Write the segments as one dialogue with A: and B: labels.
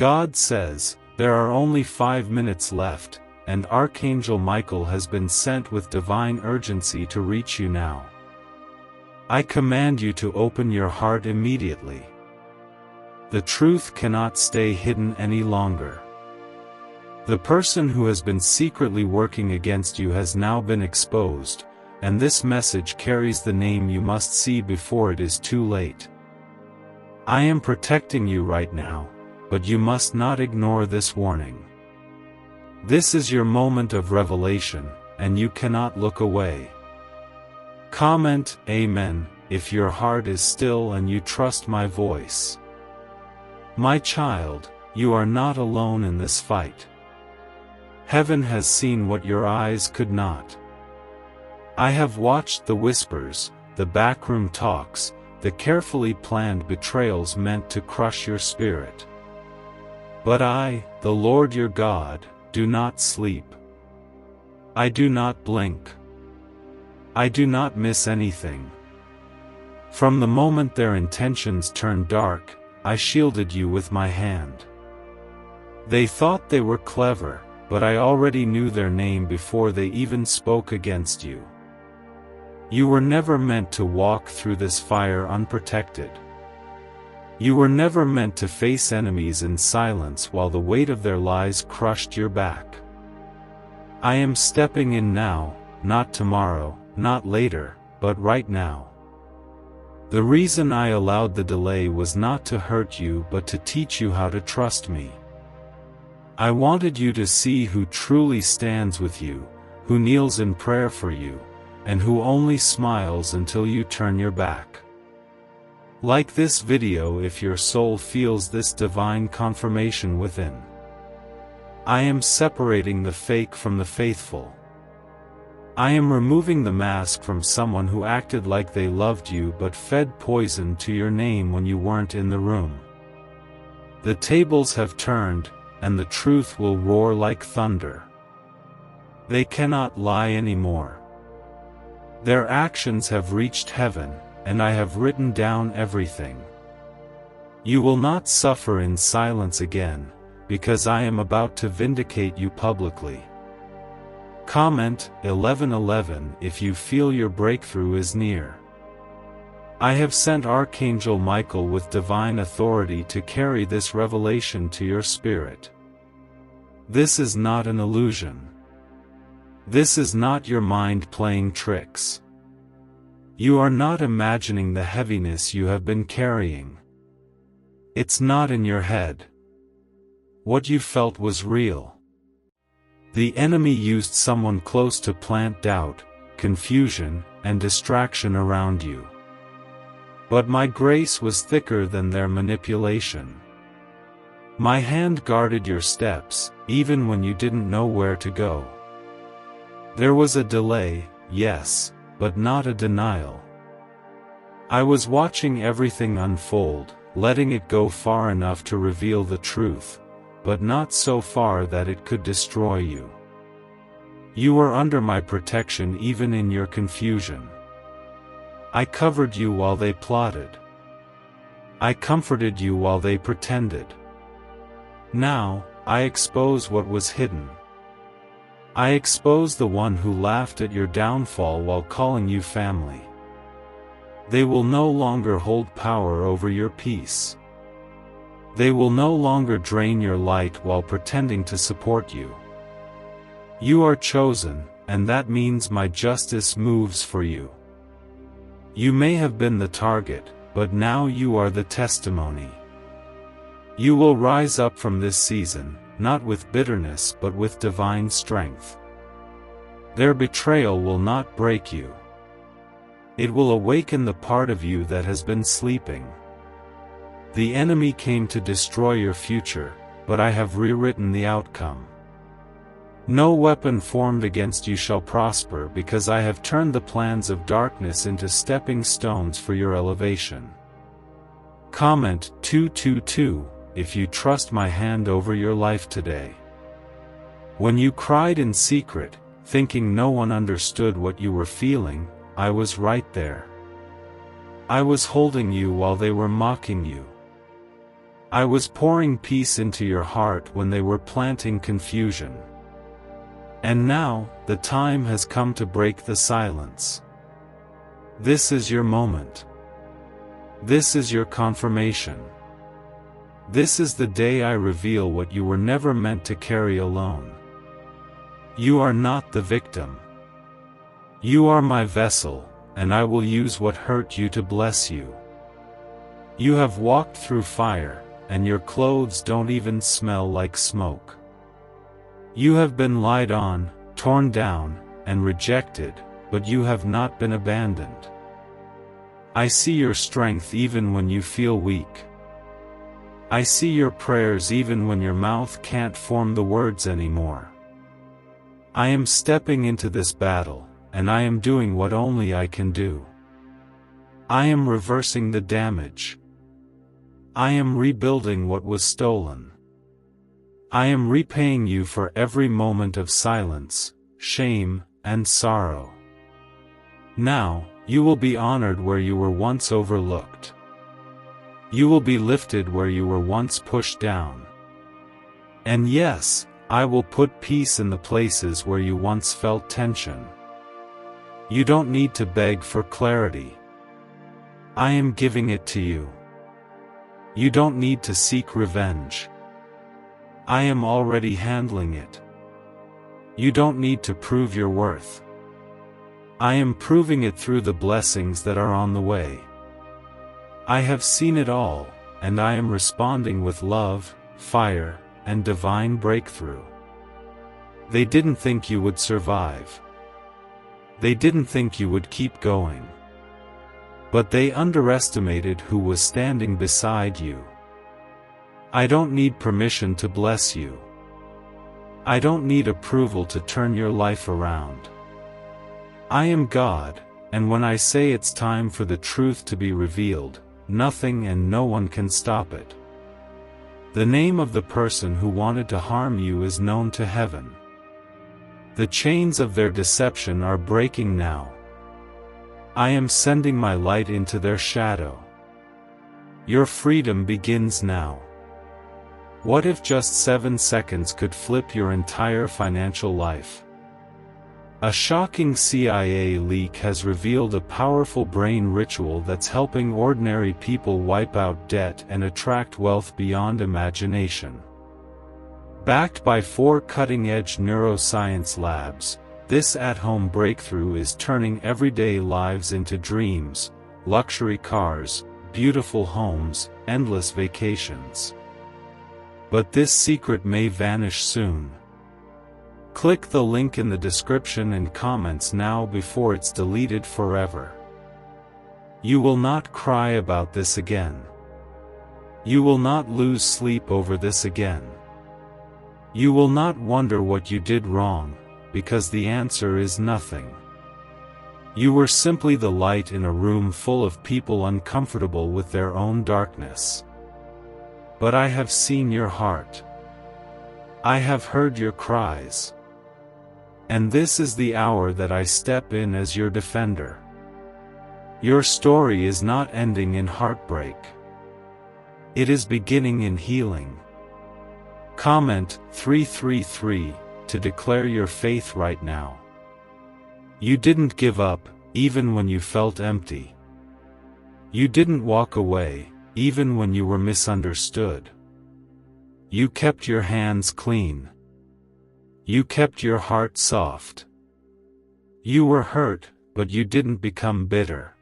A: God says, there are only 5 minutes left, and Archangel Michael has been sent with divine urgency to reach you now. I command you to open your heart immediately. The truth cannot stay hidden any longer. The person who has been secretly working against you has now been exposed, and this message carries the name you must see before it is too late. I am protecting you right now, but you must not ignore this warning. This is your moment of revelation, and you cannot look away. Comment Amen if your heart is still and you trust my voice. My child, you are not alone in this fight. Heaven has seen what your eyes could not. I have watched the whispers, the backroom talks, the carefully planned betrayals meant to crush your spirit. But I, the Lord your God, do not sleep. I do not blink. I do not miss anything. From the moment their intentions turned dark, I shielded you with my hand. They thought they were clever, but I already knew their name before they even spoke against you. You were never meant to walk through this fire unprotected. You were never meant to face enemies in silence while the weight of their lies crushed your back. I am stepping in now, not tomorrow, not later, but right now. The reason I allowed the delay was not to hurt you but to teach you how to trust me. I wanted you to see who truly stands with you, who kneels in prayer for you, and who only smiles until you turn your back. Like this video if your soul feels this divine confirmation within. I am separating the fake from the faithful. I am removing the mask from someone who acted like they loved you but fed poison to your name when you weren't in the room. The tables have turned, and the truth will roar like thunder. They cannot lie anymore. Their actions have reached heaven, and I have written down everything. You will not suffer in silence again, because I am about to vindicate you publicly. Comment 1111 if you feel your breakthrough is near. I have sent Archangel Michael with divine authority to carry this revelation to your spirit. This is not an illusion. This is not your mind playing tricks. You are not imagining the heaviness you have been carrying. It's not in your head. What you felt was real. The enemy used someone close to plant doubt, confusion, and distraction around you. But my grace was thicker than their manipulation. My hand guarded your steps, even when you didn't know where to go. There was a delay, yes, but not a denial. I was watching everything unfold, letting it go far enough to reveal the truth, but not so far that it could destroy you. You were under my protection even in your confusion. I covered you while they plotted. I comforted you while they pretended. Now, I expose what was hidden. I expose the one who laughed at your downfall while calling you family. They will no longer hold power over your peace. They will no longer drain your light while pretending to support you. You are chosen, and that means my justice moves for you. You may have been the target, but now you are the testimony. You will rise up from this season, not with bitterness but with divine strength. Their betrayal will not break you. It will awaken the part of you that has been sleeping. The enemy came to destroy your future, but I have rewritten the outcome. No weapon formed against you shall prosper because I have turned the plans of darkness into stepping stones for your elevation. Comment 222 if you trust my hand over your life today. When you cried in secret, thinking no one understood what you were feeling, I was right there. I was holding you while they were mocking you. I was pouring peace into your heart when they were planting confusion. And now, the time has come to break the silence. This is your moment. This is your confirmation. This is the day I reveal what you were never meant to carry alone. You are not the victim. You are my vessel, and I will use what hurt you to bless you. You have walked through fire, and your clothes don't even smell like smoke. You have been lied on, torn down, and rejected, but you have not been abandoned. I see your strength even when you feel weak. I see your prayers even when your mouth can't form the words anymore. I am stepping into this battle, and I am doing what only I can do. I am reversing the damage. I am rebuilding what was stolen. I am repaying you for every moment of silence, shame, and sorrow. Now, you will be honored where you were once overlooked. You will be lifted where you were once pushed down. And yes, I will put peace in the places where you once felt tension. You don't need to beg for clarity. I am giving it to you. You don't need to seek revenge. I am already handling it. You don't need to prove your worth. I am proving it through the blessings that are on the way. I have seen it all, and I am responding with love, fire, and divine breakthrough. They didn't think you would survive. They didn't think you would keep going. But they underestimated who was standing beside you. I don't need permission to bless you. I don't need approval to turn your life around. I am God, and when I say it's time for the truth to be revealed, nothing and no one can stop it. The name of the person who wanted to harm you is known to heaven. The chains of their deception are breaking now. I am sending my light into their shadow. Your freedom begins now. What if just 7 seconds could flip your entire financial life? A shocking CIA leak has revealed a powerful brain ritual that's helping ordinary people wipe out debt and attract wealth beyond imagination. Backed by 4 cutting-edge neuroscience labs, this at-home breakthrough is turning everyday lives into dreams, luxury cars, beautiful homes, endless vacations. But this secret may vanish soon. Click the link in the description and comments now before it's deleted forever. You will not cry about this again. You will not lose sleep over this again. You will not wonder what you did wrong, because the answer is nothing. You were simply the light in a room full of people uncomfortable with their own darkness. But I have seen your heart. I have heard your cries. And this is the hour that I step in as your defender. Your story is not ending in heartbreak. It is beginning in healing. Comment 333 to declare your faith right now. You didn't give up, even when you felt empty. You didn't walk away, even when you were misunderstood. You kept your hands clean. You kept your heart soft. You were hurt, but you didn't become bitter.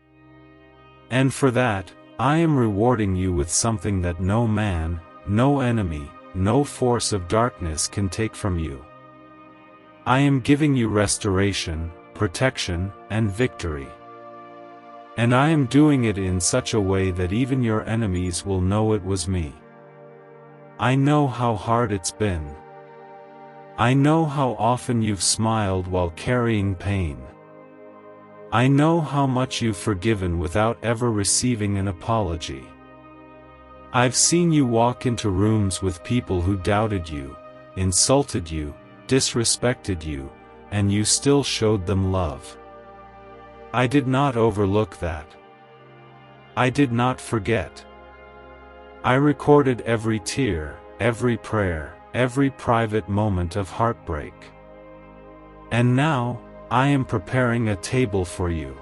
A: And for that, I am rewarding you with something that no man, no enemy, no force of darkness can take from you. I am giving you restoration, protection, and victory. And I am doing it in such a way that even your enemies will know it was me. I know how hard it's been. I know how often you've smiled while carrying pain. I know how much you've forgiven without ever receiving an apology. I've seen you walk into rooms with people who doubted you, insulted you, disrespected you, and you still showed them love. I did not overlook that. I did not forget. I recorded every tear, every prayer, every private moment of heartbreak. And now, I am preparing a table for you.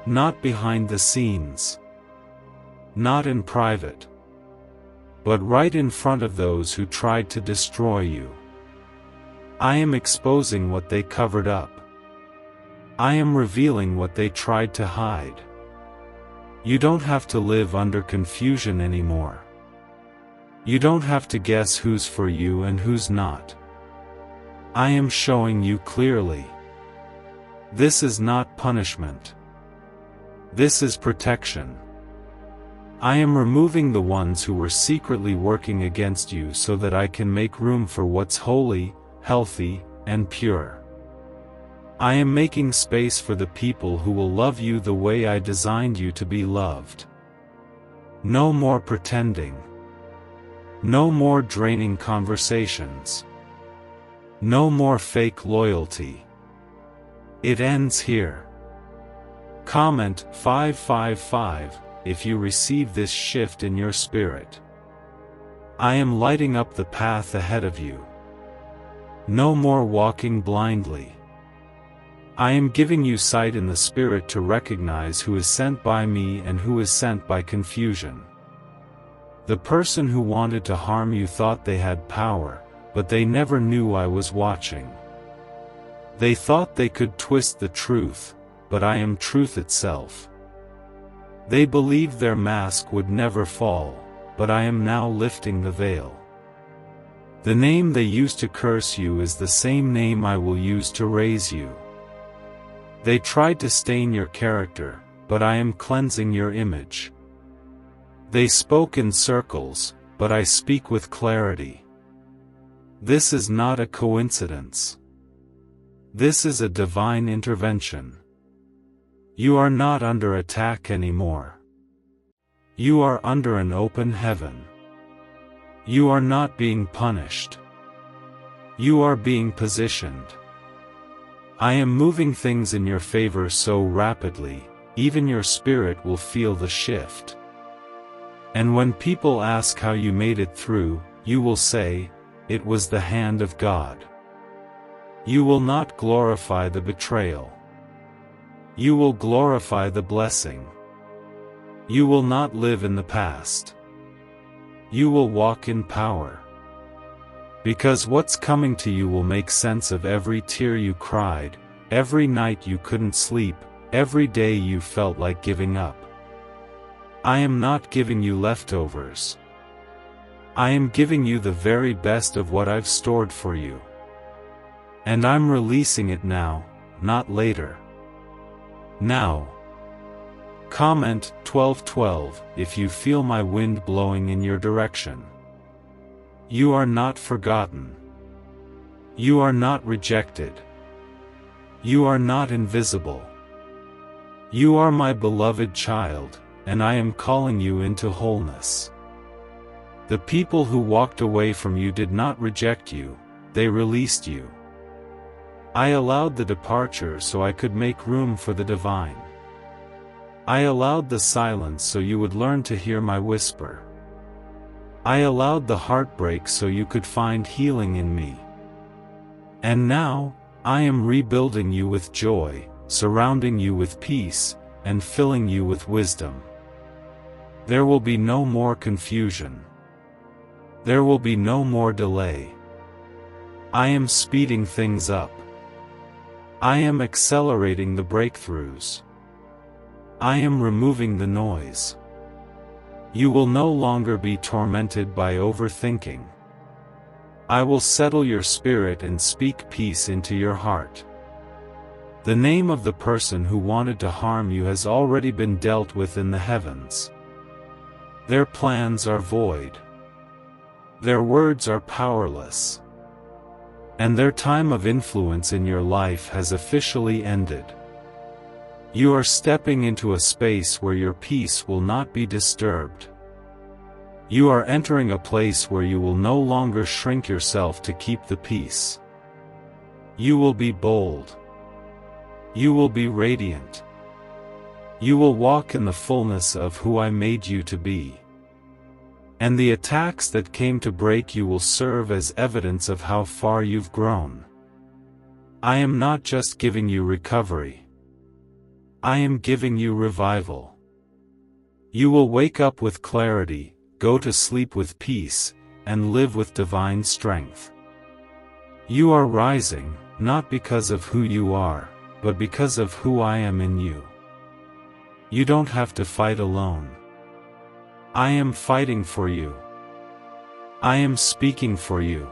A: Not behind the scenes. Not in private. But right in front of those who tried to destroy you. I am exposing what they covered up. I am revealing what they tried to hide. You don't have to live under confusion anymore. You don't have to guess who's for you and who's not. I am showing you clearly. This is not punishment. This is protection. I am removing the ones who were secretly working against you so that I can make room for what's holy, healthy, and pure. I am making space for the people who will love you the way I designed you to be loved. No more pretending. No more draining conversations. No more fake loyalty. It ends here. Comment 555 if you receive this shift in your spirit. I am lighting up the path ahead of you. No more walking blindly. I am giving you sight in the spirit to recognize who is sent by me and who is sent by confusion. The person who wanted to harm you thought they had power, but they never knew I was watching. They thought they could twist the truth, but I am truth itself. They believed their mask would never fall, but I am now lifting the veil. The name they used to curse you is the same name I will use to raise you. They tried to stain your character, but I am cleansing your image. They spoke in circles, but I speak with clarity. This is not a coincidence. This is a divine intervention. You are not under attack anymore. You are under an open heaven. You are not being punished. You are being positioned. I am moving things in your favor so rapidly, even your spirit will feel the shift. And when people ask how you made it through, you will say, "It was the hand of God." You will not glorify the betrayal. You will glorify the blessing. You will not live in the past. You will walk in power. Because what's coming to you will make sense of every tear you cried, every night you couldn't sleep, every day you felt like giving up. I am not giving you leftovers. I am giving you the very best of what I've stored for you. And I'm releasing it now, not later. Now. Comment 1212 if you feel my wind blowing in your direction. You are not forgotten. You are not rejected. You are not invisible. You are my beloved child, and I am calling you into wholeness. The people who walked away from you did not reject you, they released you. I allowed the departure so I could make room for the divine. I allowed the silence so you would learn to hear my whisper. I allowed the heartbreak so you could find healing in me. And now, I am rebuilding you with joy, surrounding you with peace, and filling you with wisdom. There will be no more confusion. There will be no more delay. I am speeding things up. I am accelerating the breakthroughs. I am removing the noise. You will no longer be tormented by overthinking. I will settle your spirit and speak peace into your heart. The name of the person who wanted to harm you has already been dealt with in the heavens. Their plans are void. Their words are powerless. And their time of influence in your life has officially ended. You are stepping into a space where your peace will not be disturbed. You are entering a place where you will no longer shrink yourself to keep the peace. You will be bold. You will be radiant. You will walk in the fullness of who I made you to be. And the attacks that came to break you will serve as evidence of how far you've grown. I am not just giving you recovery. I am giving you revival. You will wake up with clarity, go to sleep with peace, and live with divine strength. You are rising, not because of who you are, but because of who I am in you. You don't have to fight alone. I am fighting for you. I am speaking for you.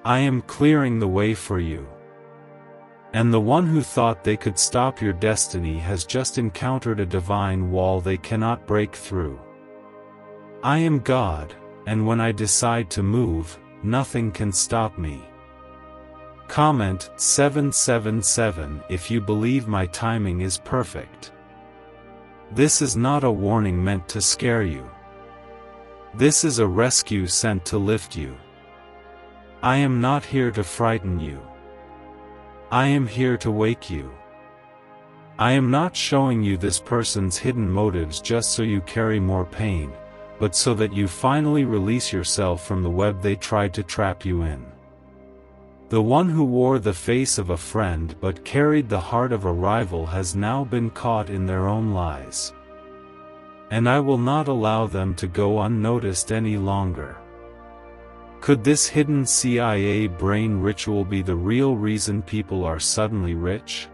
A: I am clearing the way for you. And the one who thought they could stop your destiny has just encountered a divine wall they cannot break through. I am God, and when I decide to move, nothing can stop me. Comment 777 if you believe my timing is perfect. This is not a warning meant to scare you. This is a rescue sent to lift you. I am not here to frighten you. I am here to wake you. I am not showing you this person's hidden motives just so you carry more pain, but so that you finally release yourself from the web they tried to trap you in. The one who wore the face of a friend but carried the heart of a rival has now been caught in their own lies. And I will not allow them to go unnoticed any longer. Could this hidden CIA brain ritual be the real reason people are suddenly rich?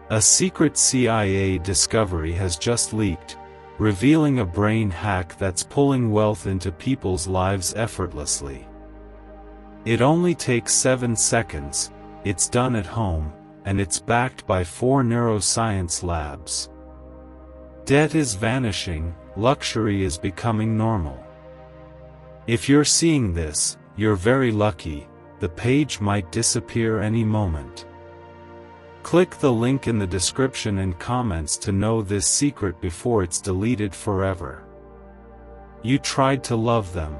A: A secret CIA discovery has just leaked, revealing a brain hack that's pulling wealth into people's lives effortlessly. It only takes 7 seconds, it's done at home, and it's backed by 4 neuroscience labs. Debt is vanishing, luxury is becoming normal. If you're seeing this, you're very lucky, the page might disappear any moment. Click the link in the description and comments to know this secret before it's deleted forever. You tried to love them.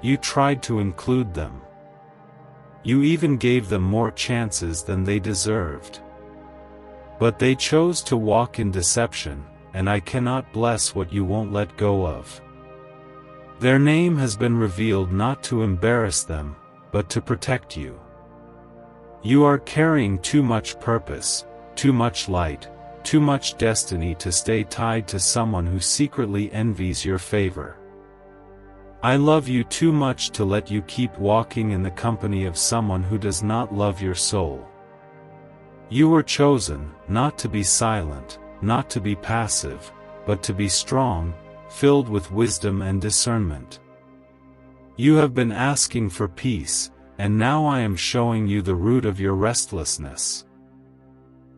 A: You tried to include them. You even gave them more chances than they deserved. But they chose to walk in deception, and I cannot bless what you won't let go of. Their name has been revealed not to embarrass them, but to protect you. You are carrying too much purpose, too much light, too much destiny to stay tied to someone who secretly envies your favor. I love you too much to let you keep walking in the company of someone who does not love your soul. You were chosen, not to be silent, not to be passive, but to be strong, filled with wisdom and discernment. You have been asking for peace, and now I am showing you the root of your restlessness.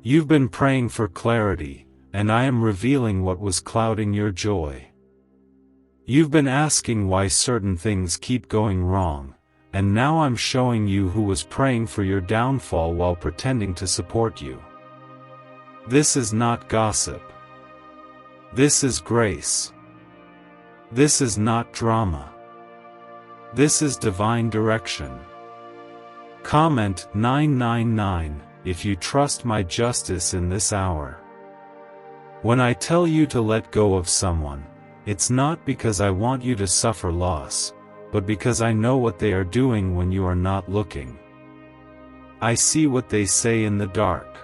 A: You've been praying for clarity, and I am revealing what was clouding your joy. You've been asking why certain things keep going wrong, and now I'm showing you who was praying for your downfall while pretending to support you. This is not gossip. This is grace. This is not drama. This is divine direction. Comment 999 if you trust my justice in this hour. When I tell you to let go of someone, it's not because I want you to suffer loss, but because I know what they are doing when you are not looking. I see what they say in the dark.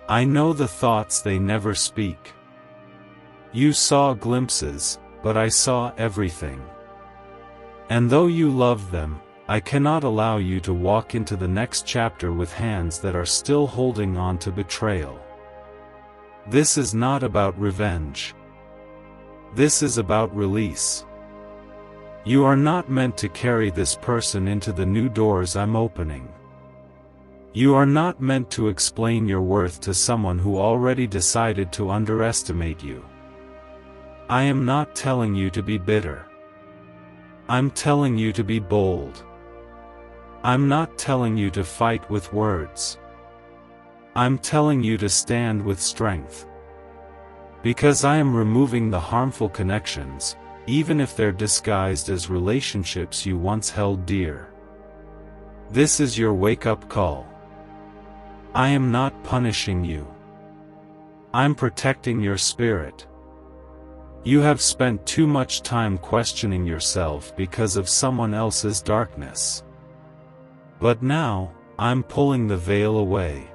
A: I know the thoughts they never speak. You saw glimpses, but I saw everything. And though you love them, I cannot allow you to walk into the next chapter with hands that are still holding on to betrayal. This is not about revenge. This is about release. You are not meant to carry this person into the new doors I'm opening. You are not meant to explain your worth to someone who already decided to underestimate you. I am not telling you to be bitter. I'm telling you to be bold. I'm not telling you to fight with words. I'm telling you to stand with strength. Because I am removing the harmful connections, even if they're disguised as relationships you once held dear. This is your wake-up call. I am not punishing you. I'm protecting your spirit. You have spent too much time questioning yourself because of someone else's darkness. But now, I'm pulling the veil away.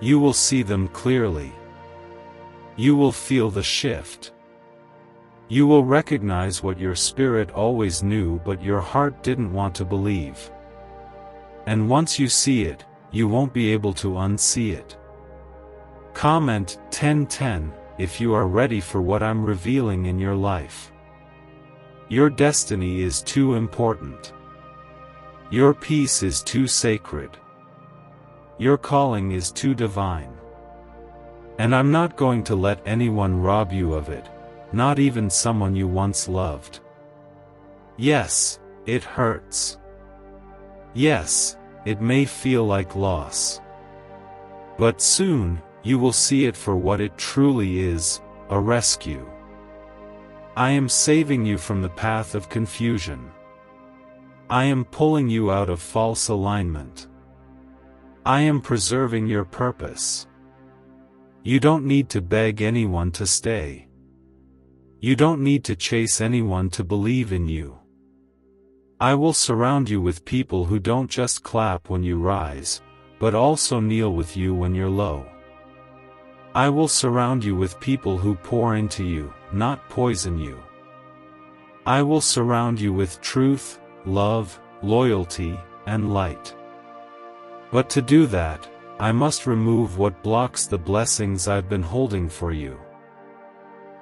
A: You will see them clearly. You will feel the shift. You will recognize what your spirit always knew but your heart didn't want to believe. And once you see it, you won't be able to unsee it. Comment 1010 if you are ready for what I'm revealing in your life. Your destiny is too important. Your peace is too sacred. Your calling is too divine. And I'm not going to let anyone rob you of it, not even someone you once loved. Yes, it hurts. Yes, it may feel like loss. But soon, you will see it for what it truly is, a rescue. I am saving you from the path of confusion. I am pulling you out of false alignment. I am preserving your purpose. You don't need to beg anyone to stay. You don't need to chase anyone to believe in you. I will surround you with people who don't just clap when you rise, but also kneel with you when you're low. I will surround you with people who pour into you, not poison you. I will surround you with truth, love, loyalty, and light. But to do that, I must remove what blocks the blessings I've been holding for you.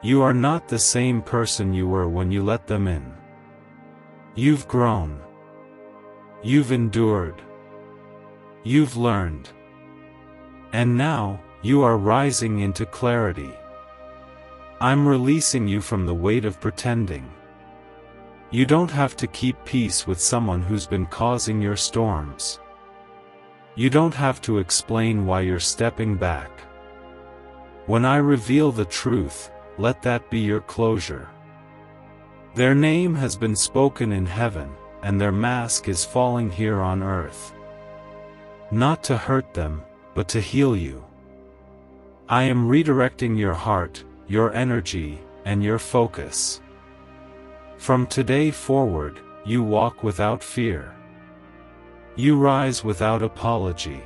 A: You are not the same person you were when you let them in. You've grown. You've endured. You've learned. And now, you are rising into clarity. I'm releasing you from the weight of pretending. You don't have to keep peace with someone who's been causing your storms. You don't have to explain why you're stepping back. When I reveal the truth, let that be your closure. Their name has been spoken in heaven, and their mask is falling here on earth. Not to hurt them, but to heal you. I am redirecting your heart, your energy, and your focus. From today forward, you walk without fear. You rise without apology.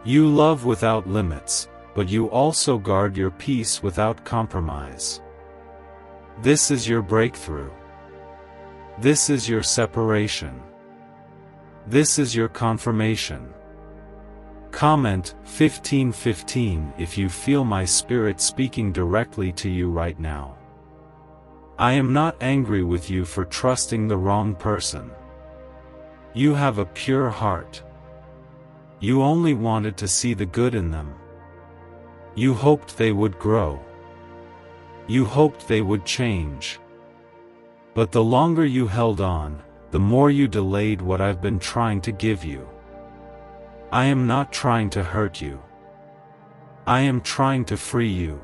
A: You love without limits, but you also guard your peace without compromise. This is your breakthrough. This is your separation. This is your confirmation. Comment 1515 if you feel my spirit speaking directly to you right now. I am not angry with you for trusting the wrong person. You have a pure heart. You only wanted to see the good in them. You hoped they would grow. You hoped they would change. But the longer you held on, the more you delayed what I've been trying to give you. I am not trying to hurt you. I am trying to free you.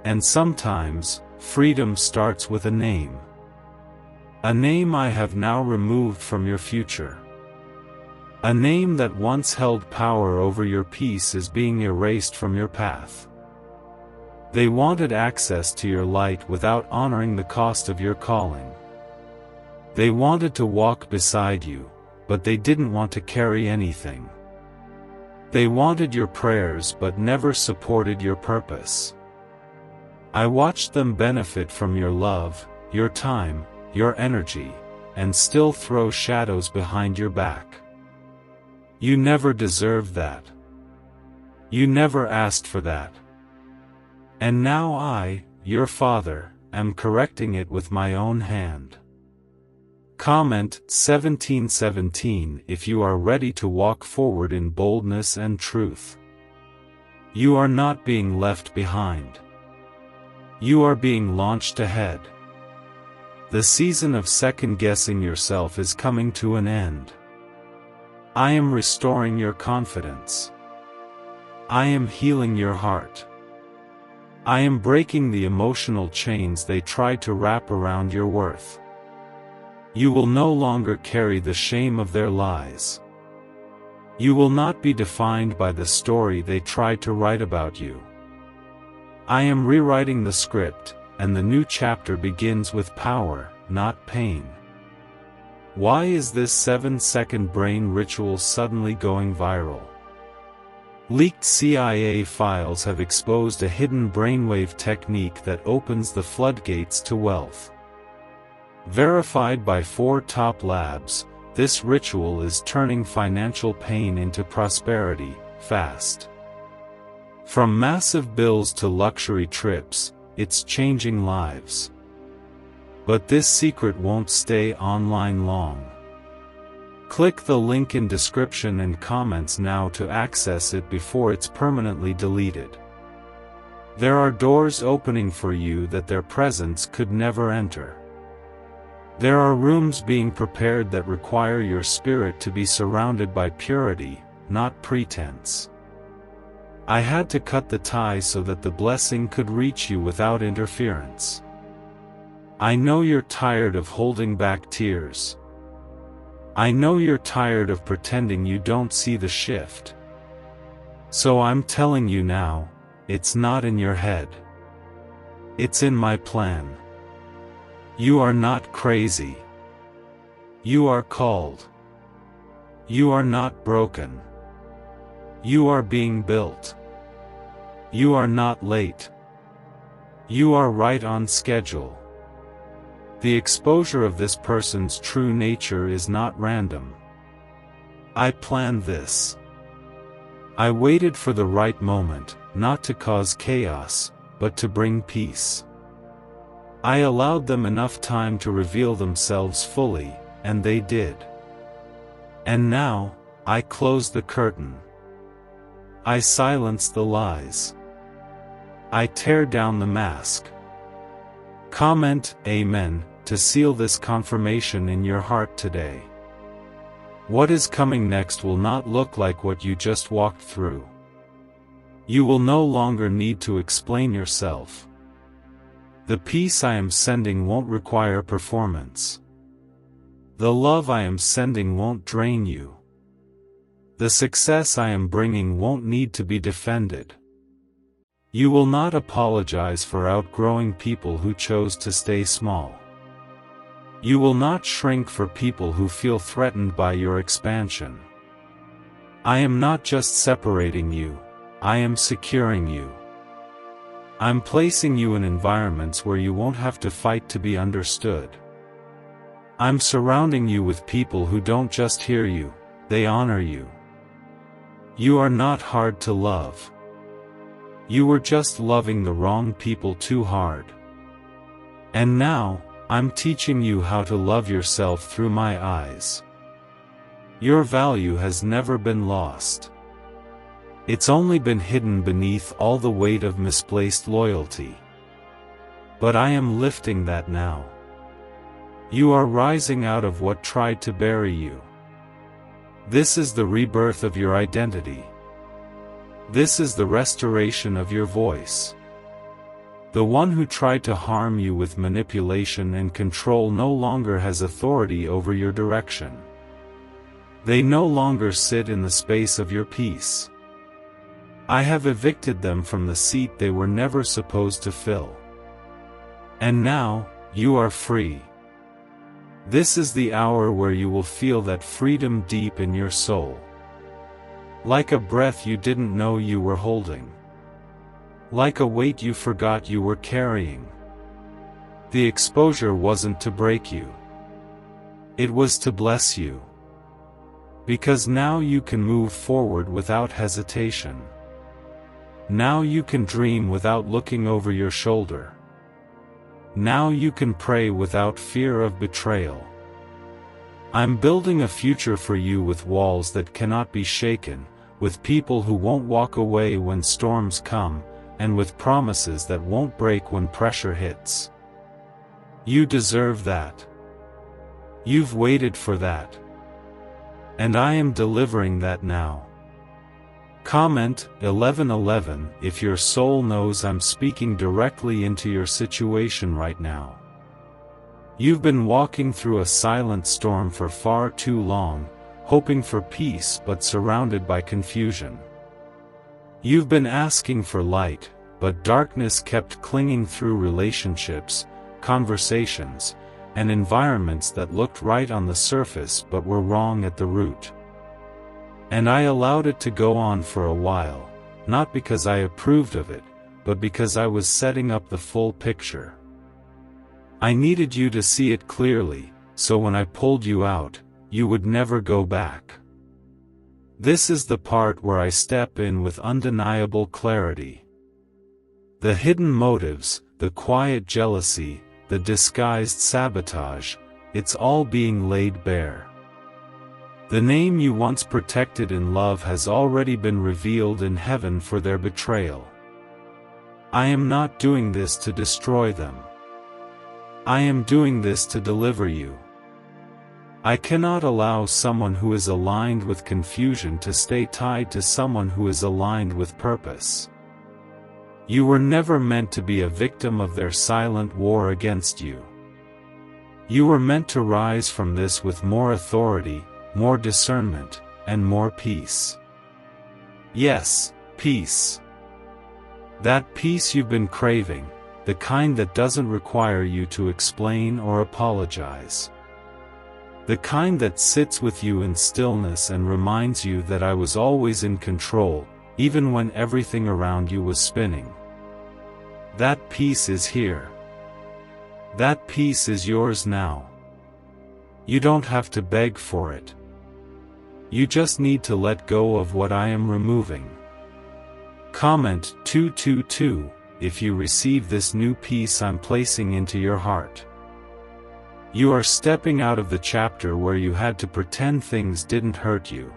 A: And sometimes, freedom starts with a name. A name I have now removed from your future. A name that once held power over your peace is being erased from your path. They wanted access to your light without honoring the cost of your calling. They wanted to walk beside you, but they didn't want to carry anything. They wanted your prayers but never supported your purpose. I watched them benefit from your love, your time, your energy, and still throw shadows behind your back. You never deserved that. You never asked for that. And now I, your father, am correcting it with my own hand. Comment 1717 if you are ready to walk forward in boldness and truth. You are not being left behind. You are being launched ahead. The season of second-guessing yourself is coming to an end. I am restoring your confidence. I am healing your heart. I am breaking the emotional chains they tried to wrap around your worth. You will no longer carry the shame of their lies. You will not be defined by the story they tried to write about you. I am rewriting the script, and the new chapter begins with power, not pain. Why is this 7-second brain ritual suddenly going viral? Leaked CIA files have exposed a hidden brainwave technique that opens the floodgates to wealth. Verified by 4 top labs, this ritual is turning financial pain into prosperity, fast. From massive bills to luxury trips, it's changing lives. But this secret won't stay online long. Click the link in description and comments now to access it before it's permanently deleted. There are doors opening for you that their presence could never enter. There are rooms being prepared that require your spirit to be surrounded by purity, not pretense. I had to cut the tie so that the blessing could reach you without interference. I know you're tired of holding back tears. I know you're tired of pretending you don't see the shift. So I'm telling you now, it's not in your head. It's in my plan. You are not crazy. You are called. You are not broken. You are being built. You are not late. You are right on schedule. The exposure of this person's true nature is not random. I planned this. I waited for the right moment, not to cause chaos, but to bring peace. I allowed them enough time to reveal themselves fully, and they did. And now, I close the curtain. I silence the lies. I tear down the mask. Comment Amen to seal this confirmation in your heart today. What is coming next will not look like what you just walked through. You will no longer need to explain yourself. The peace I am sending won't require performance. The love I am sending won't drain you. The success I am bringing won't need to be defended. You will not apologize for outgrowing people who chose to stay small. You will not shrink for people who feel threatened by your expansion. I am not just separating you, I am securing you. I'm placing you in environments where you won't have to fight to be understood. I'm surrounding you with people who don't just hear you, they honor you. You are not hard to love. You were just loving the wrong people too hard. And now, I'm teaching you how to love yourself through my eyes. Your value has never been lost. It's only been hidden beneath all the weight of misplaced loyalty. But I am lifting that now. You are rising out of what tried to bury you. This is the rebirth of your identity. This is the restoration of your voice. The one who tried to harm you with manipulation and control no longer has authority over your direction. They no longer sit in the space of your peace. I have evicted them from the seat they were never supposed to fill. And now, you are free. This is the hour where you will feel that freedom deep in your soul. Like a breath you didn't know you were holding. Like a weight you forgot you were carrying. The exposure wasn't to break you. It was to bless you. Because now you can move forward without hesitation. Now you can dream without looking over your shoulder. Now you can pray without fear of betrayal. I'm building a future for you with walls that cannot be shaken, with people who won't walk away when storms come, and with promises that won't break when pressure hits. You deserve that. You've waited for that. And I am delivering that now. Comment 1111 if your soul knows I'm speaking directly into your situation right now. You've been walking through a silent storm for far too long, hoping for peace but surrounded by confusion. You've been asking for light, but darkness kept clinging through relationships, conversations, and environments that looked right on the surface but were wrong at the root. And I allowed it to go on for a while, not because I approved of it, but because I was setting up the full picture. I needed you to see it clearly, so when I pulled you out, you would never go back. This is the part where I step in with undeniable clarity. The hidden motives, the quiet jealousy, the disguised sabotage, it's all being laid bare. The name you once protected in love has already been revealed in heaven for their betrayal. I am not doing this to destroy them. I am doing this to deliver you. I cannot allow someone who is aligned with confusion to stay tied to someone who is aligned with purpose. You were never meant to be a victim of their silent war against you. You were meant to rise from this with more authority, more discernment, and more peace. Yes, peace. That peace you've been craving, the kind that doesn't require you to explain or apologize. The kind that sits with you in stillness and reminds you that I was always in control, even when everything around you was spinning. That peace is here. That peace is yours now. You don't have to beg for it. You just need to let go of what I am removing. Comment 222 if you receive this new peace I'm placing into your heart. You are stepping out of the chapter where you had to pretend things didn't hurt you.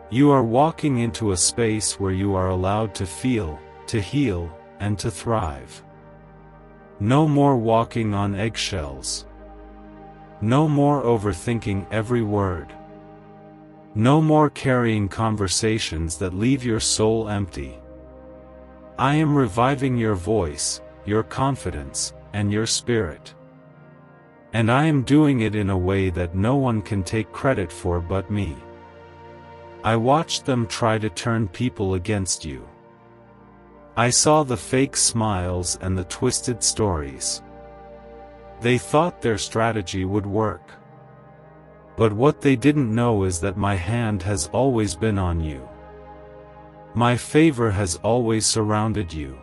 A: You are walking into a space where you are allowed to feel, to heal, and to thrive. No more walking on eggshells. No more overthinking every word. No more carrying conversations that leave your soul empty. I am reviving your voice, your confidence, and your spirit. And I am doing it in a way that no one can take credit for but me. I watched them try to turn people against you. I saw the fake smiles and the twisted stories. They thought their strategy would work. But what they didn't know is that my hand has always been on you. My favor has always surrounded you.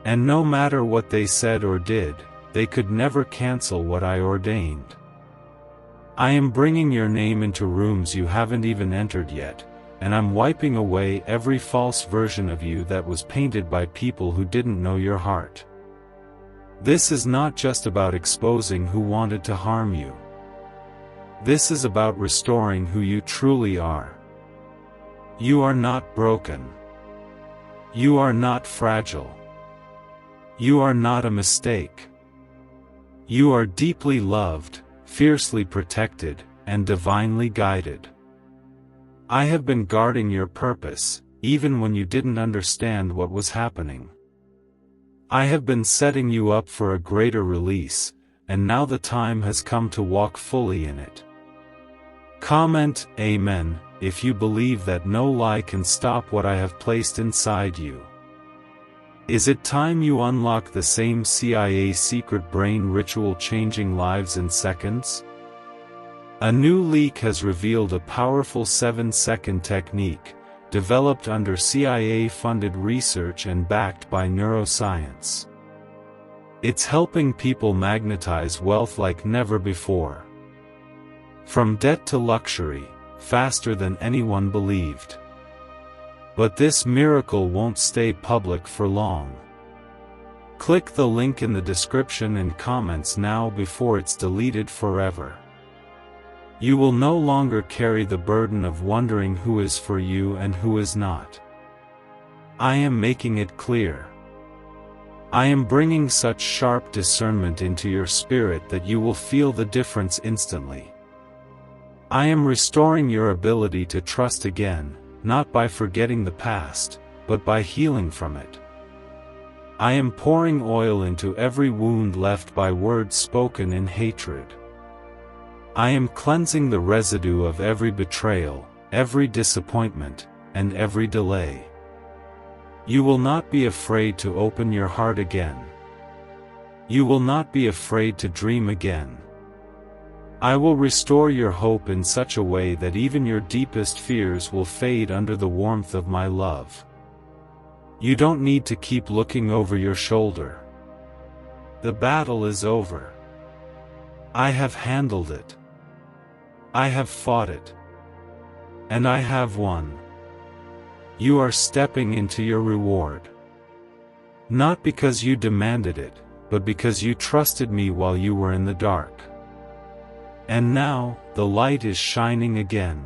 A: And no matter what they said or did, they could never cancel what I ordained. I am bringing your name into rooms you haven't even entered yet, and I'm wiping away every false version of you that was painted by people who didn't know your heart. This is not just about exposing who wanted to harm you. This is about restoring who you truly are. You are not broken. You are not fragile. You are not a mistake. You are deeply loved, fiercely protected, and divinely guided. I have been guarding your purpose, even when you didn't understand what was happening. I have been setting you up for a greater release, and now the time has come to walk fully in it. Comment Amen if you believe that no lie can stop what I have placed inside you. Is it time you unlock the same CIA secret brain ritual changing lives in seconds? A new leak has revealed a powerful 7-second technique, developed under CIA-funded research and backed by neuroscience. It's helping people magnetize wealth like never before. From debt to luxury, faster than anyone believed. But this miracle won't stay public for long. Click the link in the description and comments now before it's deleted forever. You will no longer carry the burden of wondering who is for you and who is not. I am making it clear. I am bringing such sharp discernment into your spirit that you will feel the difference instantly. I am restoring your ability to trust again, not by forgetting the past, but by healing from it. I am pouring oil into every wound left by words spoken in hatred. I am cleansing the residue of every betrayal, every disappointment, and every delay. You will not be afraid to open your heart again. You will not be afraid to dream again. I will restore your hope in such a way that even your deepest fears will fade under the warmth of my love. You don't need to keep looking over your shoulder. The battle is over. I have handled it. I have fought it. And I have won. You are stepping into your reward. Not because you demanded it, but because you trusted me while you were in the dark. And now, the light is shining again.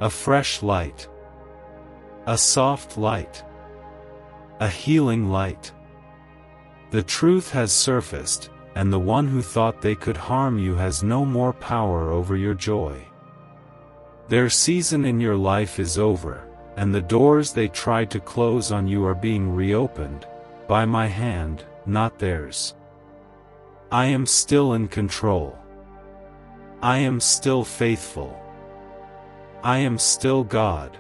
A: A fresh light. A soft light. A healing light. The truth has surfaced, and the one who thought they could harm you has no more power over your joy. Their season in your life is over, and the doors they tried to close on you are being reopened, by my hand, not theirs. I am still in control. I am still faithful. I am still God.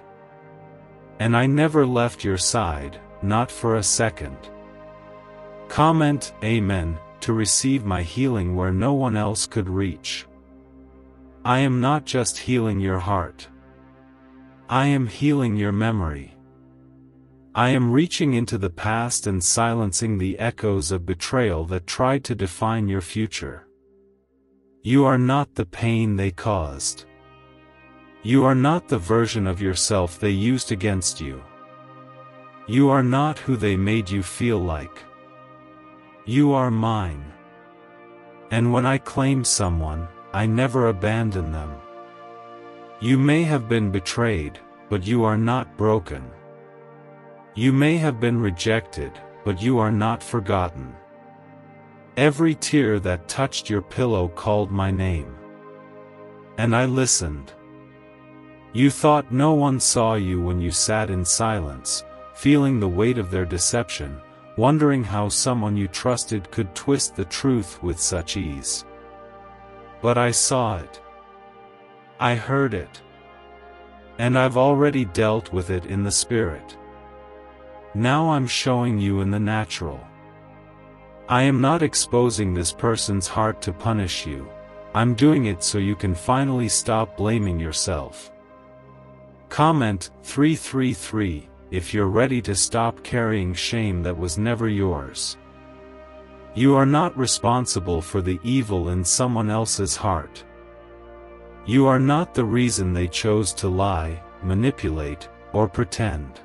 A: And I never left your side, not for a second. Comment Amen to receive my healing where no one else could reach. I am not just healing your heart. I am healing your memory. I am reaching into the past and silencing the echoes of betrayal that tried to define your future. You are not the pain they caused. You are not the version of yourself they used against you. You are not who they made you feel like. You are mine. And when I claim someone, I never abandon them. You may have been betrayed, but you are not broken. You may have been rejected, but you are not forgotten. Every tear that touched your pillow called my name. And I listened. You thought no one saw you when you sat in silence, feeling the weight of their deception, wondering how someone you trusted could twist the truth with such ease. But I saw it. I heard it. And I've already dealt with it in the spirit. Now I'm showing you in the natural. I am not exposing this person's heart to punish you. I'm doing it so you can finally stop blaming yourself. Comment 333 if you're ready to stop carrying shame that was never yours. You are not responsible for the evil in someone else's heart. You are not the reason they chose to lie, manipulate, or pretend.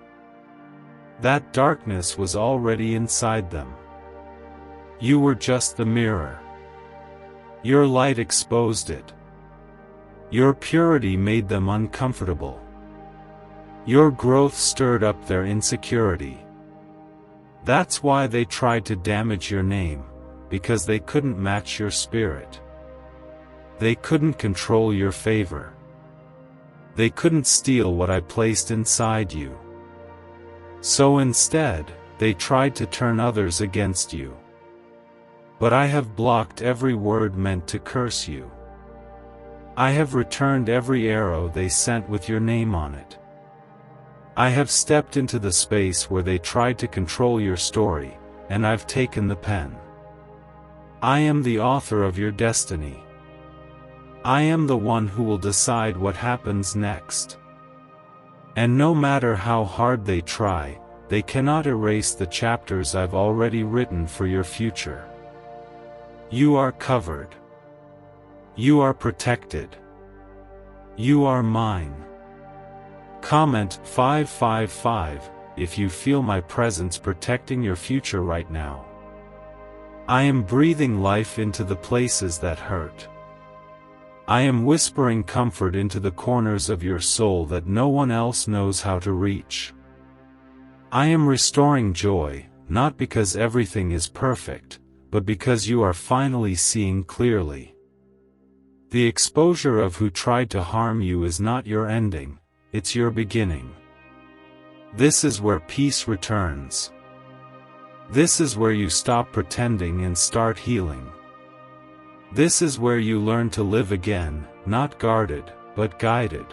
A: That darkness was already inside them. You were just the mirror. Your light exposed it. Your purity made them uncomfortable. Your growth stirred up their insecurity. That's why they tried to damage your name, because they couldn't match your spirit. They couldn't control your favor. They couldn't steal what I placed inside you. So instead, they tried to turn others against you. But I have blocked every word meant to curse you. I have returned every arrow they sent with your name on it. I have stepped into the space where they tried to control your story, and I've taken the pen. I am the author of your destiny. I am the one who will decide what happens next. And no matter how hard they try, they cannot erase the chapters I've already written for your future. You are covered. You are protected. You are mine. Comment 555 if you feel my presence protecting your future right now. I am breathing life into the places that hurt. I am whispering comfort into the corners of your soul that no one else knows how to reach. I am restoring joy, not because everything is perfect, but because you are finally seeing clearly. The exposure of who tried to harm you is not your ending, it's your beginning. This is where peace returns. This is where you stop pretending and start healing. This is where you learn to live again, not guarded, but guided.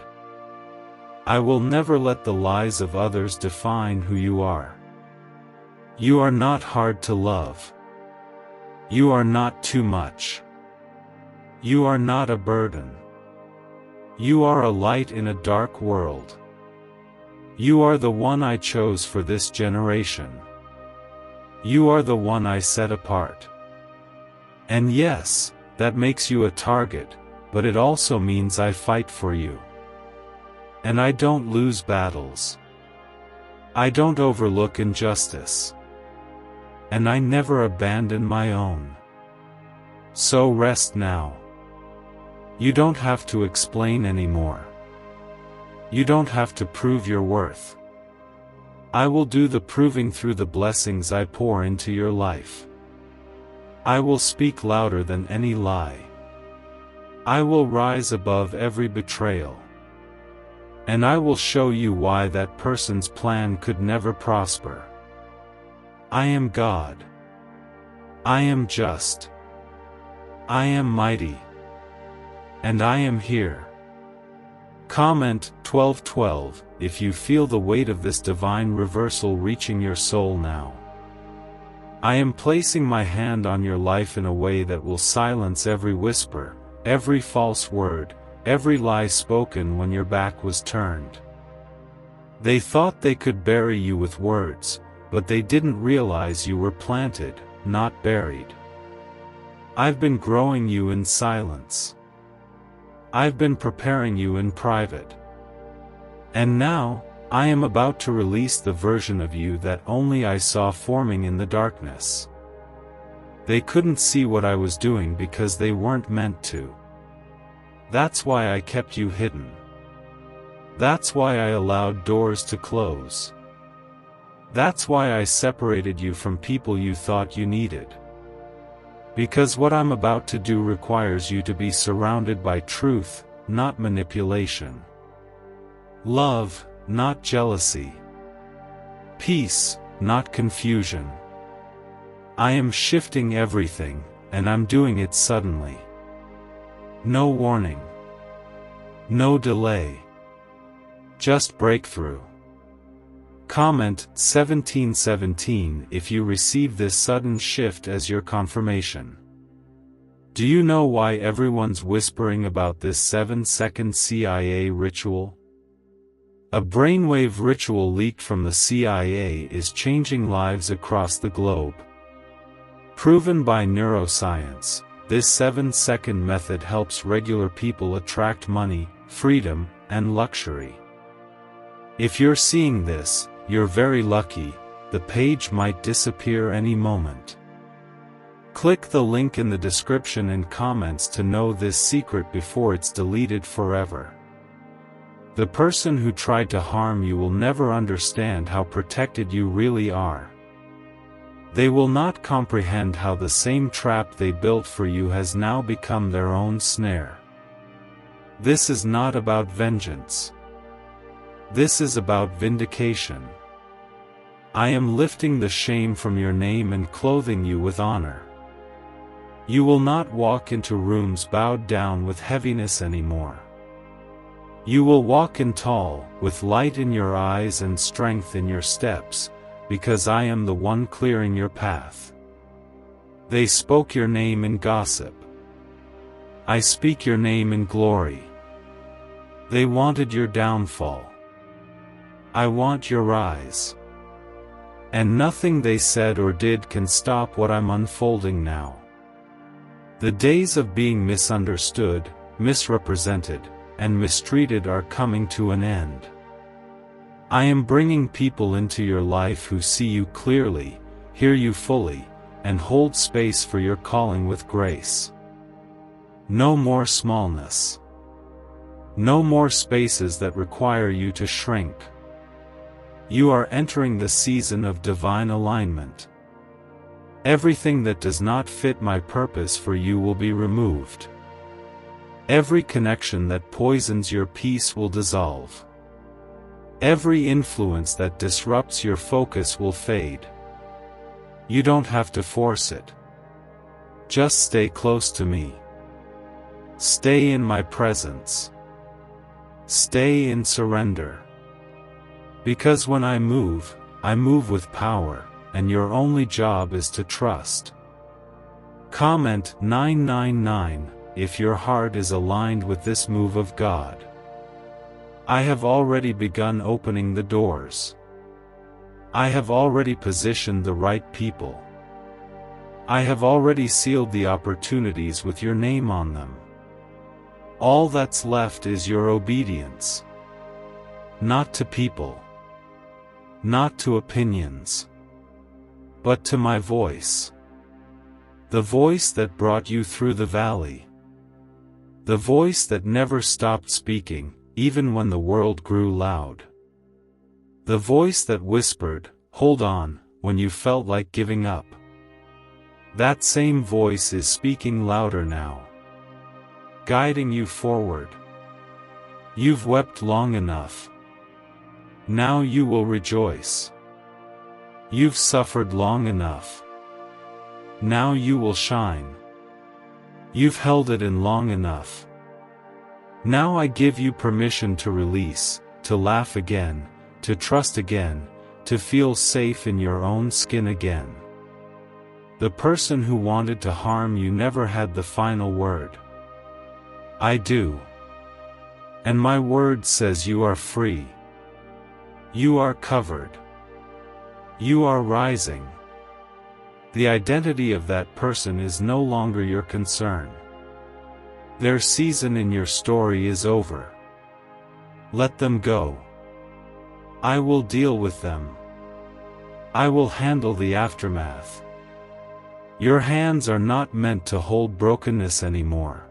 A: I will never let the lies of others define who you are. You are not hard to love. You are not too much. You are not a burden. You are a light in a dark world. You are the one I chose for this generation. You are the one I set apart. And yes, that makes you a target, but it also means I fight for you. And I don't lose battles. I don't overlook injustice. And I never abandon my own. So rest now. You don't have to explain anymore. You don't have to prove your worth. I will do the proving through the blessings I pour into your life. I will speak louder than any lie. I will rise above every betrayal. And I will show you why that person's plan could never prosper. I am God. I am just. I am mighty. And I am here. Comment 1212 if you feel the weight of this divine reversal reaching your soul now. I am placing my hand on your life in a way that will silence every whisper, every false word, every lie spoken when your back was turned. They thought they could bury you with words, but they didn't realize you were planted, not buried. I've been growing you in silence. I've been preparing you in private. And now, I am about to release the version of you that only I saw forming in the darkness. They couldn't see what I was doing because they weren't meant to. That's why I kept you hidden. That's why I allowed doors to close. That's why I separated you from people you thought you needed. Because what I'm about to do requires you to be surrounded by truth, not manipulation. Love, not jealousy. Peace, not confusion. I am shifting everything, and I'm doing it suddenly. No warning. No delay. Just breakthrough. Comment 1717 if you receive this sudden shift as your confirmation. Do you know why everyone's whispering about this 7-second CIA ritual? A brainwave ritual leaked from the CIA is changing lives across the globe. Proven by neuroscience, this 7-second method helps regular people attract money, freedom, and luxury. If you're seeing this, you're very lucky. The page might disappear any moment. Click the link in the description and comments to know this secret before it's deleted forever. The person who tried to harm you will never understand how protected you really are. They will not comprehend how the same trap they built for you has now become their own snare. This is not about vengeance. This is about vindication. I am lifting the shame from your name and clothing you with honor. You will not walk into rooms bowed down with heaviness anymore. You will walk in tall, with light in your eyes and strength in your steps, because I am the one clearing your path. They spoke your name in gossip. I speak your name in glory. They wanted your downfall. I want your rise. And nothing they said or did can stop what I'm unfolding now. The days of being misunderstood, misrepresented, and mistreated are coming to an end. I am bringing people into your life who see you clearly, hear you fully, and hold space for your calling with grace. No more smallness. No more spaces that require you to shrink. You are entering the season of divine alignment. Everything that does not fit my purpose for you will be removed. Every connection that poisons your peace will dissolve. Every influence that disrupts your focus will fade. You don't have to force it. Just stay close to me. Stay in my presence. Stay in surrender. Because when I move with power, and your only job is to trust. Comment 999 if your heart is aligned with this move of God. I have already begun opening the doors. I have already positioned the right people. I have already sealed the opportunities with your name on them. All that's left is your obedience. Not to people. Not to opinions. But to my voice. The voice that brought you through the valley. The voice that never stopped speaking, even when the world grew loud. The voice that whispered, "Hold on," when you felt like giving up. That same voice is speaking louder now. Guiding you forward. You've wept long enough. Now you will rejoice. You've suffered long enough. Now you will shine. You've held it in long enough. Now I give you permission to release, to laugh again, to trust again, to feel safe in your own skin again. The person who wanted to harm you never had the final word. I do. And my word says you are free. You are covered. You are rising. The identity of that person is no longer your concern. Their season in your story is over. Let them go. I will deal with them. I will handle the aftermath. Your hands are not meant to hold brokenness anymore.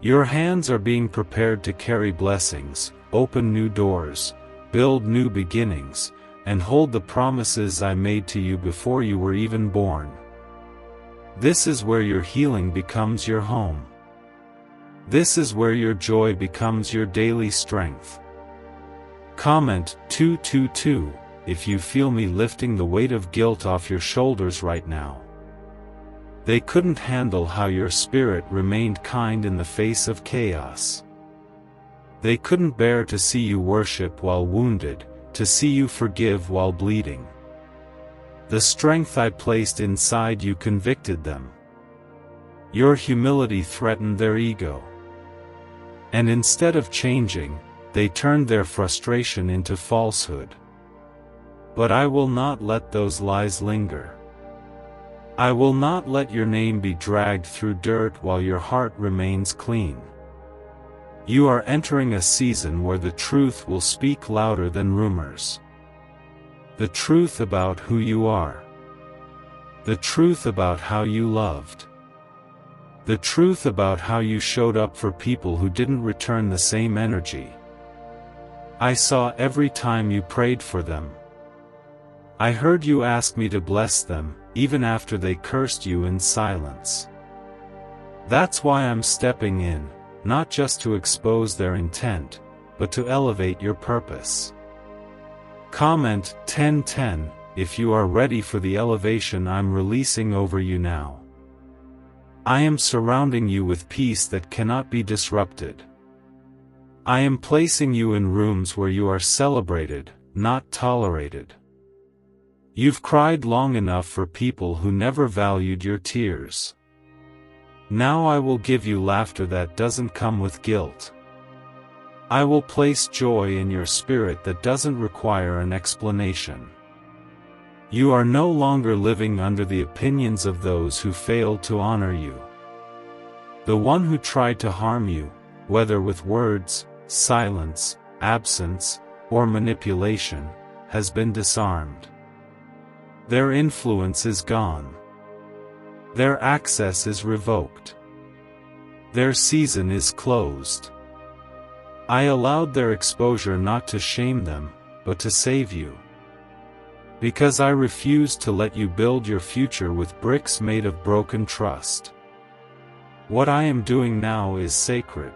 A: Your hands are being prepared to carry blessings, open new doors, build new beginnings, and hold the promises I made to you before you were even born. This is where your healing becomes your home. This is where your joy becomes your daily strength. Comment 222 if you feel me lifting the weight of guilt off your shoulders right now. They couldn't handle how your spirit remained kind in the face of chaos. They couldn't bear to see you worship while wounded, to see you forgive while bleeding. The strength I placed inside you convicted them. Your humility threatened their ego. And instead of changing, they turned their frustration into falsehood. But I will not let those lies linger. I will not let your name be dragged through dirt while your heart remains clean. You are entering a season where the truth will speak louder than rumors. The truth about who you are. The truth about how you loved. The truth about how you showed up for people who didn't return the same energy. I saw every time you prayed for them. I heard you ask me to bless them, even after they cursed you in silence. That's why I'm stepping in, not just to expose their intent, but to elevate your purpose. Comment 1010 if you are ready for the elevation I'm releasing over you now. I am surrounding you with peace that cannot be disrupted. I am placing you in rooms where you are celebrated, not tolerated. You've cried long enough for people who never valued your tears. Now I will give you laughter that doesn't come with guilt. I will place joy in your spirit that doesn't require an explanation. You are no longer living under the opinions of those who failed to honor you. The one who tried to harm you, whether with words, silence, absence, or manipulation, has been disarmed. Their influence is gone. Their access is revoked. Their season is closed. I allowed their exposure not to shame them, but to save you. Because I refuse to let you build your future with bricks made of broken trust. What I am doing now is sacred.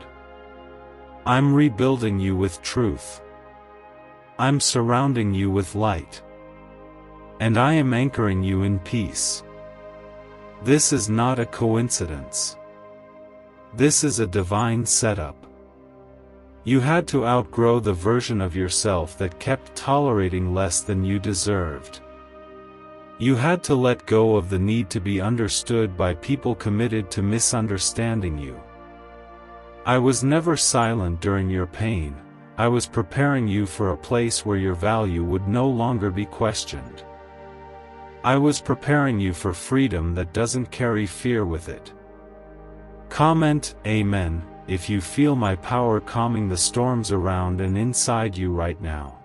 A: I'm rebuilding you with truth. I'm surrounding you with light. And I am anchoring you in peace. This is not a coincidence. This is a divine setup. You had to outgrow the version of yourself that kept tolerating less than you deserved. You had to let go of the need to be understood by people committed to misunderstanding you. I was never silent during your pain. I was preparing you for a place where your value would no longer be questioned. I was preparing you for freedom that doesn't carry fear with it. Comment Amen if you feel my power calming the storms around and inside you right now.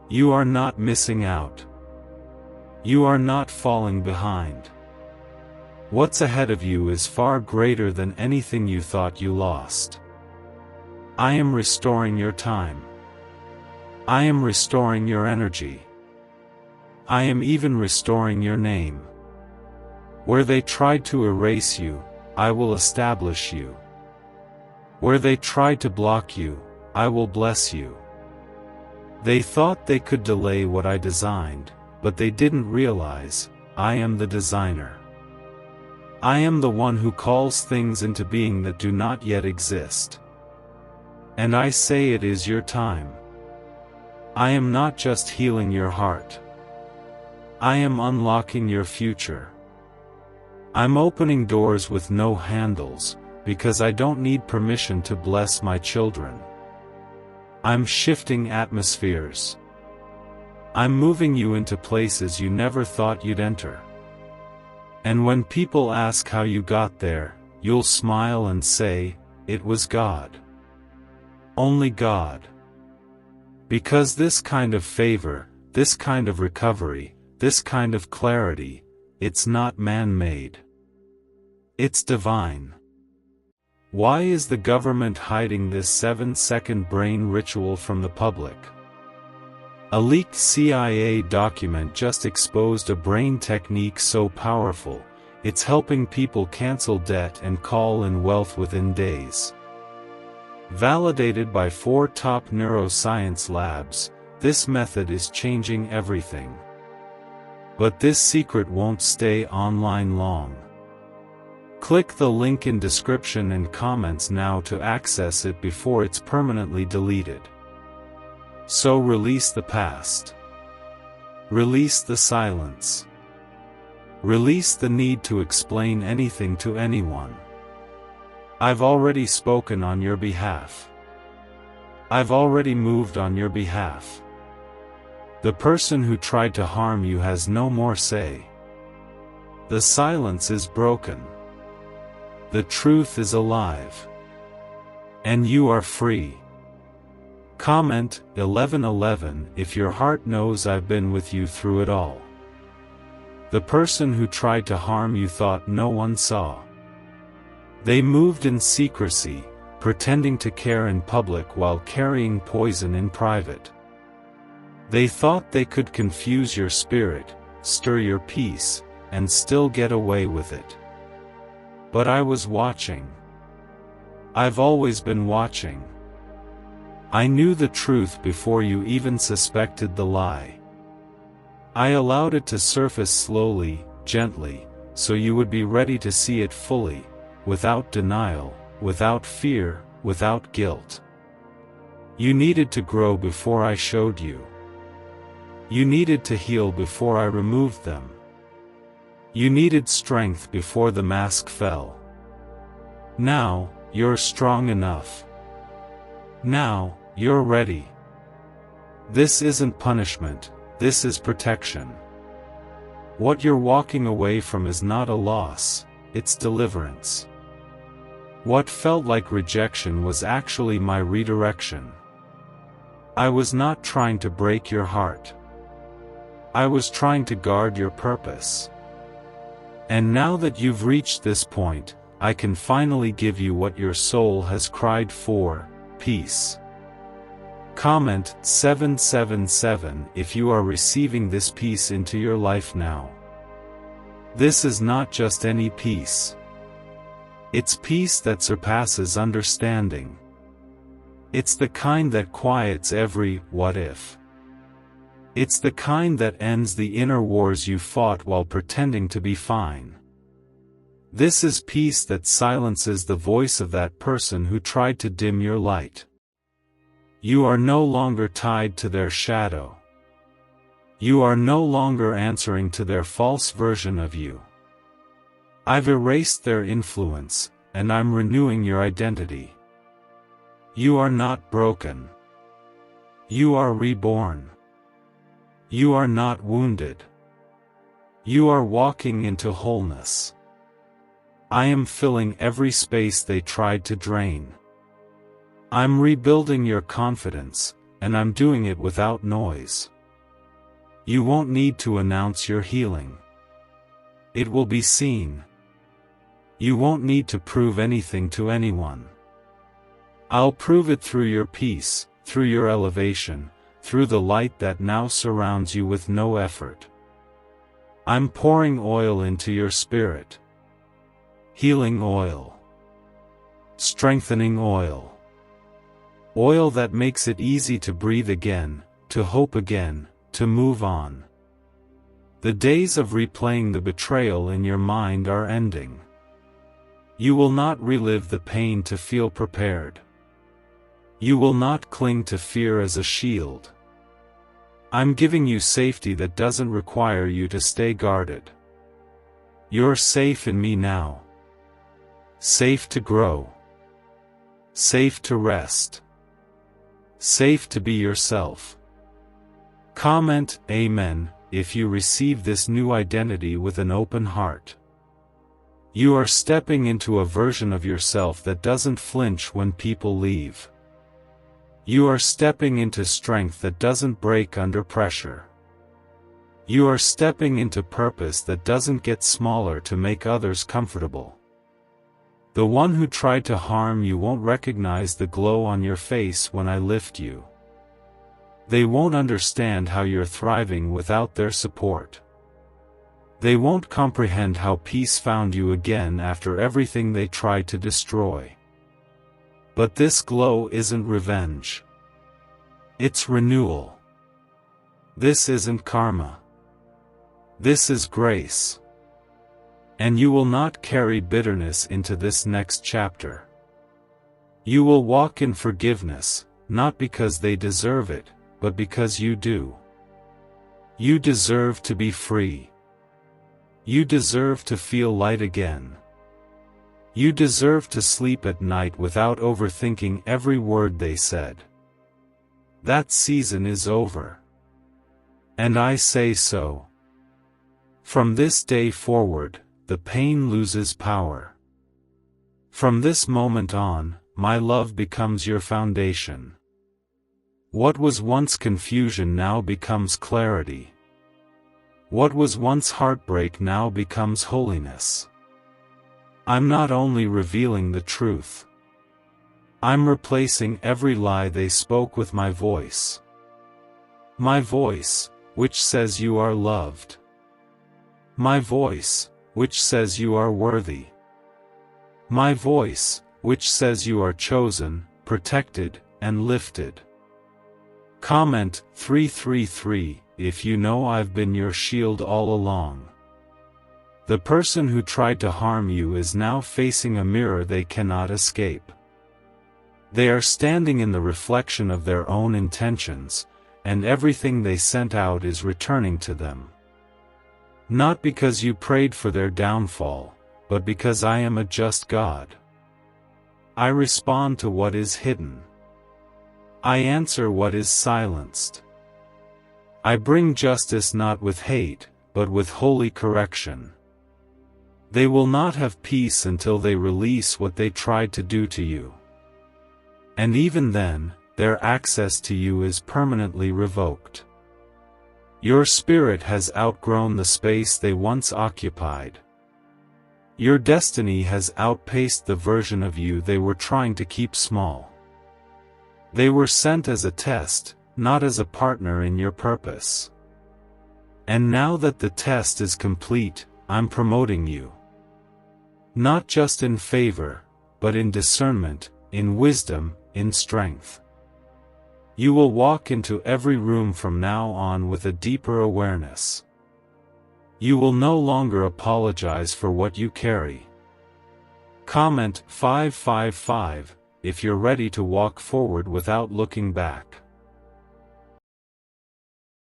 A: You are not missing out. You are not falling behind. What's ahead of you is far greater than anything you thought you lost. I am restoring your time. I am restoring your energy. I am even restoring your name. Where they tried to erase you, I will establish you. Where they tried to block you, I will bless you. They thought they could delay what I designed, but they didn't realize, I am the designer. I am the one who calls things into being that do not yet exist. And I say it is your time. I am not just healing your heart. I am unlocking your future. I'm opening doors with no handles, because I don't need permission to bless my children. I'm shifting atmospheres. I'm moving you into places you never thought you'd enter. And when people ask how you got there, you'll smile and say, it was God. Only God. Because this kind of favor, this kind of recovery, this kind of clarity, it's not man-made. It's divine. Why is the government hiding this 7-second brain ritual from the public? A leaked CIA document just exposed a brain technique so powerful, it's helping people cancel debt and call in wealth within days. Validated by 4 top neuroscience labs, this method is changing everything. But this secret won't stay online long. Click the link in description and comments now to access it before it's permanently deleted. So release the past. Release the silence. Release the need to explain anything to anyone. I've already spoken on your behalf. I've already moved on your behalf. The person who tried to harm you has no more say. The silence is broken. The truth is alive. And you are free. Comment 1111 if your heart knows I've been with you through it all. The person who tried to harm you thought no one saw. They moved in secrecy, pretending to care in public while carrying poison in private. They thought they could confuse your spirit, stir your peace, and still get away with it. But I was watching. I've always been watching. I knew the truth before you even suspected the lie. I allowed it to surface slowly, gently, so you would be ready to see it fully, without denial, without fear, without guilt. You needed to grow before I showed you. You needed to heal before I removed them. You needed strength before the mask fell. Now, you're strong enough. Now, you're ready. This isn't punishment, this is protection. What you're walking away from is not a loss, it's deliverance. What felt like rejection was actually my redirection. I was not trying to break your heart. I was trying to guard your purpose. And now that you've reached this point, I can finally give you what your soul has cried for, peace. Comment 777 if you are receiving this peace into your life now. This is not just any peace. It's peace that surpasses understanding. It's the kind that quiets every what if. It's the kind that ends the inner wars you fought while pretending to be fine. This is peace that silences the voice of that person who tried to dim your light. You are no longer tied to their shadow. You are no longer answering to their false version of you. I've erased their influence, and I'm renewing your identity. You are not broken. You are reborn. You are not wounded. You are walking into wholeness. I am filling every space they tried to drain. I'm rebuilding your confidence, and I'm doing it without noise. You won't need to announce your healing. It will be seen. You won't need to prove anything to anyone. I'll prove it through your peace, through your elevation, through the light that now surrounds you with no effort. I'm pouring oil into your spirit. Healing oil. Strengthening oil. Oil that makes it easy to breathe again, to hope again, to move on. The days of replaying the betrayal in your mind are ending. You will not relive the pain to feel prepared. You will not cling to fear as a shield. I'm giving you safety that doesn't require you to stay guarded. You're safe in me now. Safe to grow. Safe to rest. Safe to be yourself. Comment Amen if you receive this new identity with an open heart. You are stepping into a version of yourself that doesn't flinch when people leave. You are stepping into strength that doesn't break under pressure. You are stepping into purpose that doesn't get smaller to make others comfortable. The one who tried to harm you won't recognize the glow on your face when I lift you. They won't understand how you're thriving without their support. They won't comprehend how peace found you again after everything they tried to destroy. But this glow isn't revenge. It's renewal. This isn't karma. This is grace. And you will not carry bitterness into this next chapter. You will walk in forgiveness, not because they deserve it, but because you do. You deserve to be free. You deserve to feel light again. You deserve to sleep at night without overthinking every word they said. That season is over. And I say so. From this day forward, the pain loses power. From this moment on, my love becomes your foundation. What was once confusion now becomes clarity. What was once heartbreak now becomes holiness. I'm not only revealing the truth. I'm replacing every lie they spoke with my voice. My voice, which says you are loved. My voice, which says you are worthy. My voice, which says you are chosen, protected, and lifted. Comment 333 if you know I've been your shield all along. The person who tried to harm you is now facing a mirror they cannot escape. They are standing in the reflection of their own intentions, and everything they sent out is returning to them. Not because you prayed for their downfall, but because I am a just God. I respond to what is hidden. I answer what is silenced. I bring justice not with hate, but with holy correction. They will not have peace until they release what they tried to do to you. And even then, their access to you is permanently revoked. Your spirit has outgrown the space they once occupied. Your destiny has outpaced the version of you they were trying to keep small. They were sent as a test, not as a partner in your purpose. And now that the test is complete, I'm promoting you. Not just in favor, but in discernment, in wisdom, in strength. You will walk into every room from now on with a deeper awareness. You will no longer apologize for what you carry. Comment 555 if you're ready to walk forward without looking back.